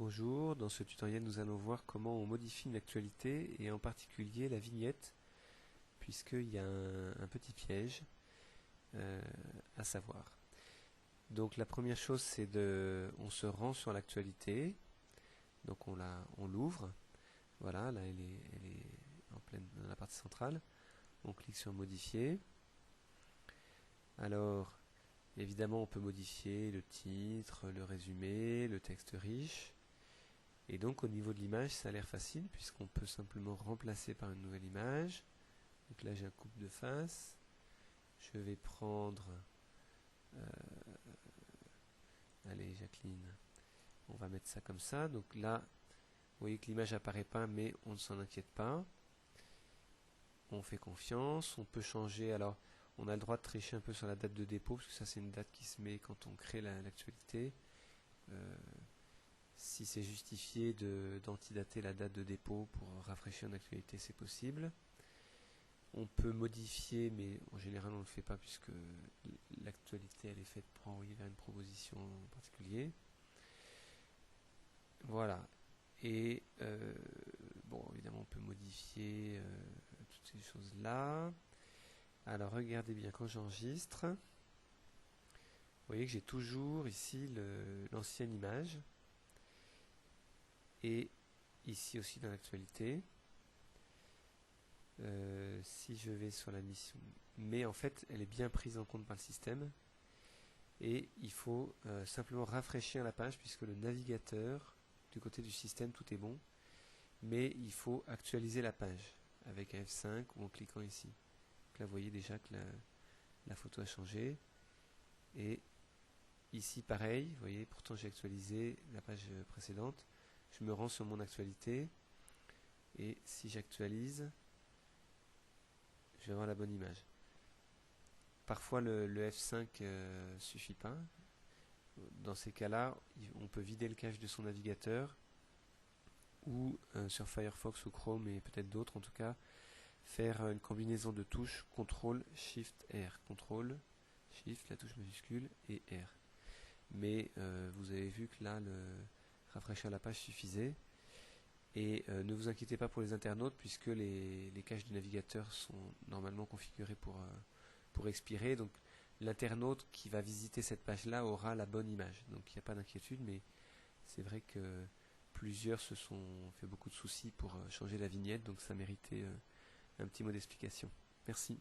Bonjour, dans ce tutoriel nous allons voir comment on modifie une actualité et en particulier la vignette, puisqu'il y a un petit piège à savoir. Donc la première chose c'est on se rend sur l'actualité, donc on l'ouvre, voilà, là elle est en pleine dans la partie centrale, on clique sur modifier. Alors évidemment on peut modifier le titre, le résumé, le texte riche. Et donc au niveau de l'image, ça a l'air facile puisqu'on peut simplement remplacer par une nouvelle image. Donc là j'ai un coupe de face. Je vais prendre... allez Jacqueline, on va mettre ça comme ça. Donc là, vous voyez que l'image apparaît pas, mais on ne s'en inquiète pas. On fait confiance, on peut changer. Alors on a le droit de tricher un peu sur la date de dépôt, parce que ça c'est une date qui se met quand on crée l'actualité. Si c'est justifié d'antidater la date de dépôt pour rafraîchir une actualité, c'est possible. On peut modifier, mais en général on ne le fait pas puisque l'actualité elle est faite pour envoyer vers une proposition en particulier. Voilà. Et bon, évidemment on peut modifier toutes ces choses là. Alors regardez bien quand j'enregistre. Vous voyez que j'ai toujours ici l'ancienne image. Et ici aussi dans l'actualité. Si je vais sur la mission, mais en fait elle est bien prise en compte par le système et il faut simplement rafraîchir la page puisque le navigateur du côté du système tout est bon, mais il faut actualiser la page avec un F5 ou en cliquant ici. Donc là vous voyez déjà que la photo a changé et ici pareil, vous voyez pourtant j'ai actualisé la page précédente. Je me rends sur mon actualité et si j'actualise, je vais avoir la bonne image. Parfois le F5 suffit pas. Dans ces cas-là, on peut vider le cache de son navigateur ou sur Firefox ou Chrome et peut-être d'autres en tout cas, faire une combinaison de touches CTRL SHIFT R. CTRL SHIFT, la touche majuscule, et R. Mais vous avez vu que là, rafraîchir la page suffisait. Et ne vous inquiétez pas pour les internautes puisque les caches du navigateur sont normalement configurés pour expirer. Donc l'internaute qui va visiter cette page-là aura la bonne image. Donc il n'y a pas d'inquiétude, mais c'est vrai que plusieurs se sont fait beaucoup de soucis pour changer la vignette, donc ça méritait un petit mot d'explication. Merci.